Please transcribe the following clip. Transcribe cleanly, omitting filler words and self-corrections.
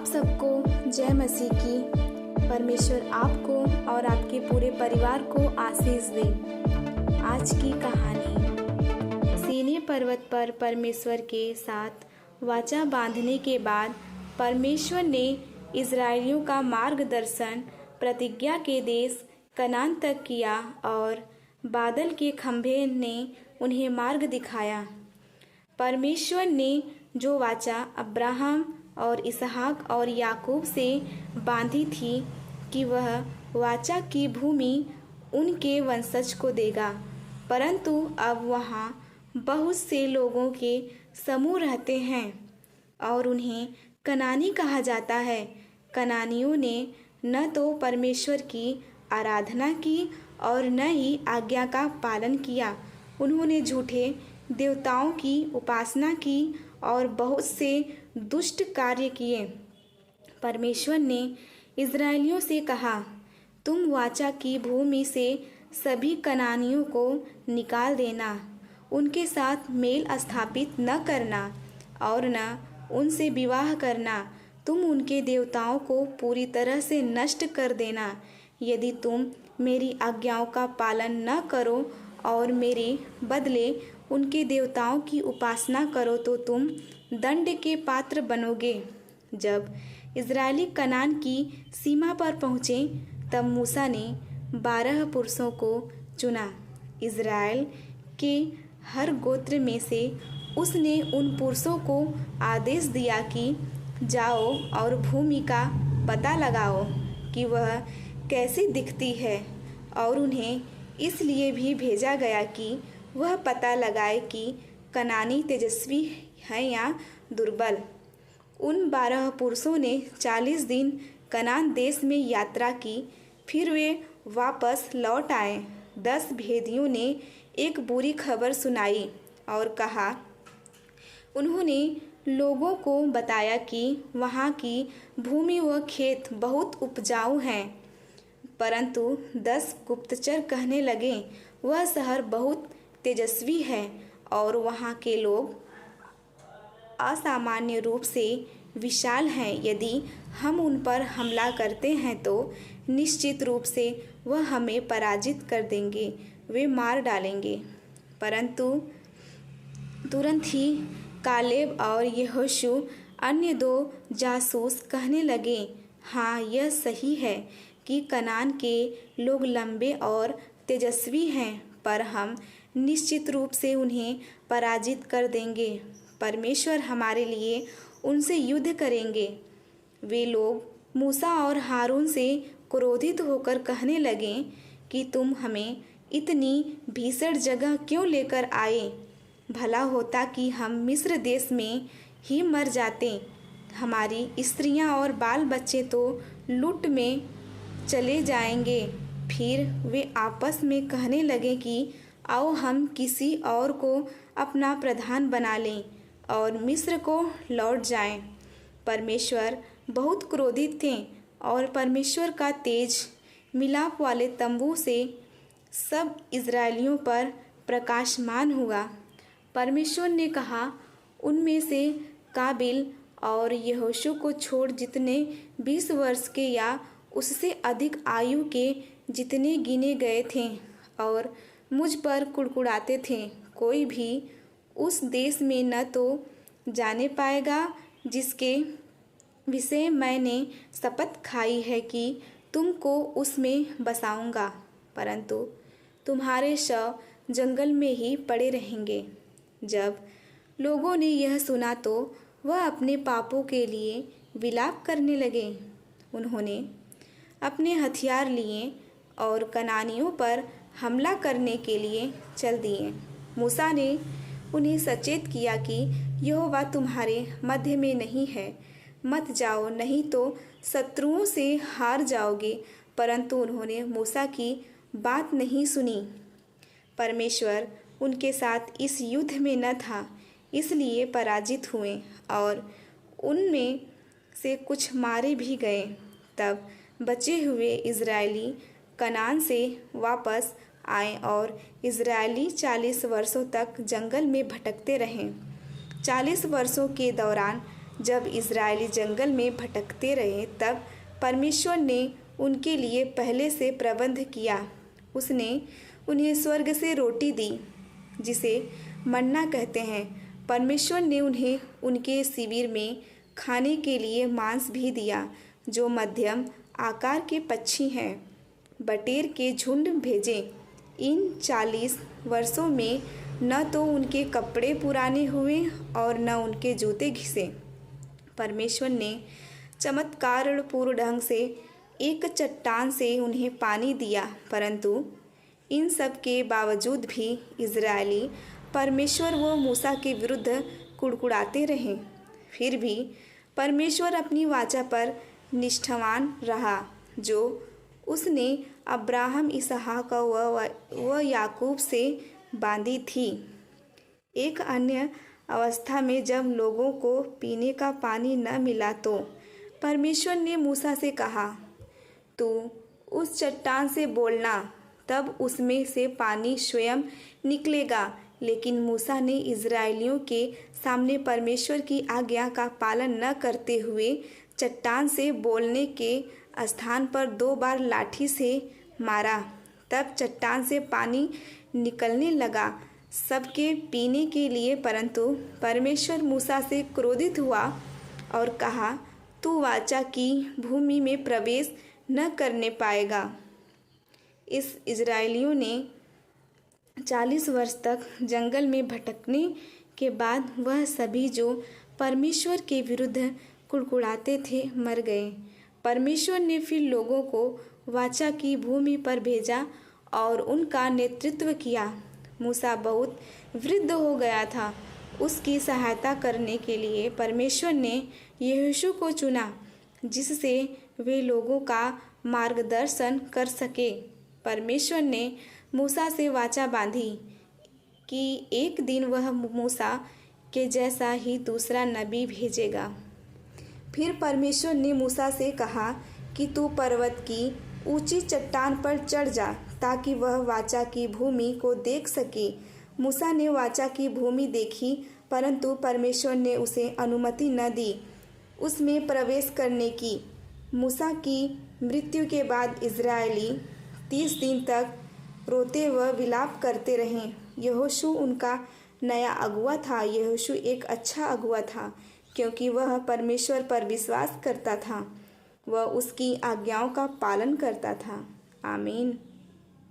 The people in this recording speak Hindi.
आप सबको जय मसीह की। परमेश्वर आपको और आपके पूरे परिवार को आशीष दे। आज की कहानी। सीनै पर्वत पर परमेश्वर के साथ वाचा बांधने के बाद परमेश्वर ने इजरायलियों का मार्गदर्शन प्रतिज्ञा के देश कनान तक किया और बादल के खंभे ने उन्हें मार्ग दिखाया। परमेश्वर ने जो वाचा अब्राहम और इसहाक और याकूब से बांधी थी कि वह वाचा की भूमि उनके वंशज को देगा, परंतु अब वहाँ बहुत से लोगों के समूह रहते हैं और उन्हें कनानी कहा जाता है। कनानियों ने न तो परमेश्वर की आराधना की और न ही आज्ञा का पालन किया। उन्होंने झूठे देवताओं की उपासना की और बहुत से दुष्ट कार्य किए। परमेश्वर ने इजरायलियों से कहा, तुम वाचा की भूमि से सभी कनानियों को निकाल देना, उनके साथ मेल स्थापित न करना और न उनसे विवाह करना। तुम उनके देवताओं को पूरी तरह से नष्ट कर देना। यदि तुम मेरी आज्ञाओं का पालन न करो और मेरे बदले उनके देवताओं की उपासना करो तो तुम दंड के पात्र बनोगे। जब इजरायली कनान की सीमा पर पहुँचे तब मूसा ने 12 पुरुषों को चुना। इजराइल के हर गोत्र में से उसने उन पुरुषों को आदेश दिया कि जाओ और भूमि का पता लगाओ कि वह कैसी दिखती है, और उन्हें इसलिए भी भेजा गया कि वह पता लगाए कि कनानी तेजस्वी है या दुर्बल। उन 12 पुरुषों ने 40 दिन कनान देश में यात्रा की, फिर वे वापस लौट आए। 10 भेदियों ने एक बुरी खबर सुनाई और कहा, उन्होंने लोगों को बताया कि वहाँ की भूमि व खेत बहुत उपजाऊ हैं, परंतु 10 गुप्तचर कहने लगे, वह शहर बहुत तेजस्वी है और वहाँ के लोग असामान्य रूप से विशाल हैं। यदि हम उन पर हमला करते हैं तो निश्चित रूप से वह हमें पराजित कर देंगे, वे मार डालेंगे। परंतु तुरंत ही कालेब और यहोशू अन्य 2 जासूस कहने लगे, हाँ, यह सही है कि कनान के लोग लंबे और तेजस्वी हैं, पर हम निश्चित रूप से उन्हें पराजित कर देंगे। परमेश्वर हमारे लिए उनसे युद्ध करेंगे। वे लोग मूसा और हारून से क्रोधित होकर कहने लगे कि तुम हमें इतनी भीषण जगह क्यों लेकर आए? भला होता कि हम मिस्र देश में ही मर जाते। हमारी स्त्रियां और बाल बच्चे तो लूट में चले जाएंगे। फिर वे आपस में कहने लगे कि आओ हम किसी और को अपना प्रधान बना लें और मिस्र को लौट जाएं। परमेश्वर बहुत क्रोधित थे और परमेश्वर का तेज मिलाप वाले तंबू से सब इजरायलियों पर प्रकाशमान हुआ। परमेश्वर ने कहा, उनमें से काबिल और यहोशू को छोड़ जितने 20 वर्ष के या उससे अधिक आयु के जितने गिने गए थे और मुझ पर कुड़कुड़ाते थे, कोई भी उस देश में न तो जाने पाएगा जिसके विषय मैंने शपथ खाई है कि तुमको उसमें बसाऊंगा, परंतु तुम्हारे शव जंगल में ही पड़े रहेंगे। जब लोगों ने यह सुना तो वह अपने पापों के लिए विलाप करने लगे। उन्होंने अपने हथियार लिए और कनानियों पर हमला करने के लिए चल दिए। मूसा ने उन्हें सचेत किया कि यहोवा तुम्हारे मध्य में नहीं है, मत जाओ, नहीं तो शत्रुओं से हार जाओगे। परंतु उन्होंने मूसा की बात नहीं सुनी। परमेश्वर उनके साथ इस युद्ध में न था, इसलिए पराजित हुए और उनमें से कुछ मारे भी गए। तब बचे हुए इजरायली कनान से वापस आए और इजरायली 40 वर्षों तक जंगल में भटकते रहे। 40 वर्षों के दौरान जब इज़राइली जंगल में भटकते रहे तब परमेश्वर ने उनके लिए पहले से प्रबंध किया। उसने उन्हें स्वर्ग से रोटी दी जिसे मन्ना कहते हैं। परमेश्वर ने उन्हें उनके शिविर में खाने के लिए मांस भी दिया जो मध्यम आकार के पक्षी हैं। बटेर के झुंड भेजे। इन 40 वर्षों में न तो उनके कपड़े पुराने हुए और न उनके जूते घिसे। परमेश्वर ने चमत्कारपूर्ण ढंग से एक चट्टान से उन्हें पानी दिया, परंतु इन सब के बावजूद भी इज़राइली परमेश्वर व मूसा के विरुद्ध कुड़कुड़ाते रहे। फिर भी परमेश्वर अपनी वाचा पर निष्ठावान रहा जो उसने अब्राहम, इसहाक व याकूब से बांधी थी। एक अन्य अवस्था में जब लोगों को पीने का पानी न मिला तो परमेश्वर ने मूसा से कहा, तू उस चट्टान से बोलना, तब उसमें से पानी स्वयं निकलेगा। लेकिन मूसा ने इज़राइलियों के सामने परमेश्वर की आज्ञा का पालन न करते हुए चट्टान से बोलने के स्थान पर 2 बार लाठी से मारा। तब चट्टान से पानी निकलने लगा सबके पीने के लिए। परंतु परमेश्वर मूसा से क्रोधित हुआ और कहा, तू वाचा की भूमि में प्रवेश न करने पाएगा। इस इज़राइलियों ने 40 वर्ष तक जंगल में भटकने के बाद वह सभी जो परमेश्वर के विरुद्ध कुड़कुड़ाते थे मर गए। परमेश्वर ने फिर लोगों को वाचा की भूमि पर भेजा और उनका नेतृत्व किया। मूसा बहुत वृद्ध हो गया था। उसकी सहायता करने के लिए परमेश्वर ने यहोशू को चुना जिससे वे लोगों का मार्गदर्शन कर सके। परमेश्वर ने मूसा से वाचा बांधी कि एक दिन वह मूसा के जैसा ही दूसरा नबी भेजेगा। फिर परमेश्वर ने मूसा से कहा कि तू पर्वत की ऊंची चट्टान पर चढ़ जा ताकि वह वाचा की भूमि को देख सके। मूसा ने वाचा की भूमि देखी, परंतु परमेश्वर ने उसे अनुमति न दी उसमें प्रवेश करने की। मूसा की मृत्यु के बाद इज़राइली 30 दिन तक रोते व विलाप करते रहे। यहोशू उनका नया अगुआ था। यहोशू एक अच्छा अगुआ था क्योंकि वह परमेश्वर पर विश्वास करता था व उसकी आज्ञाओं का पालन करता था। आमीन।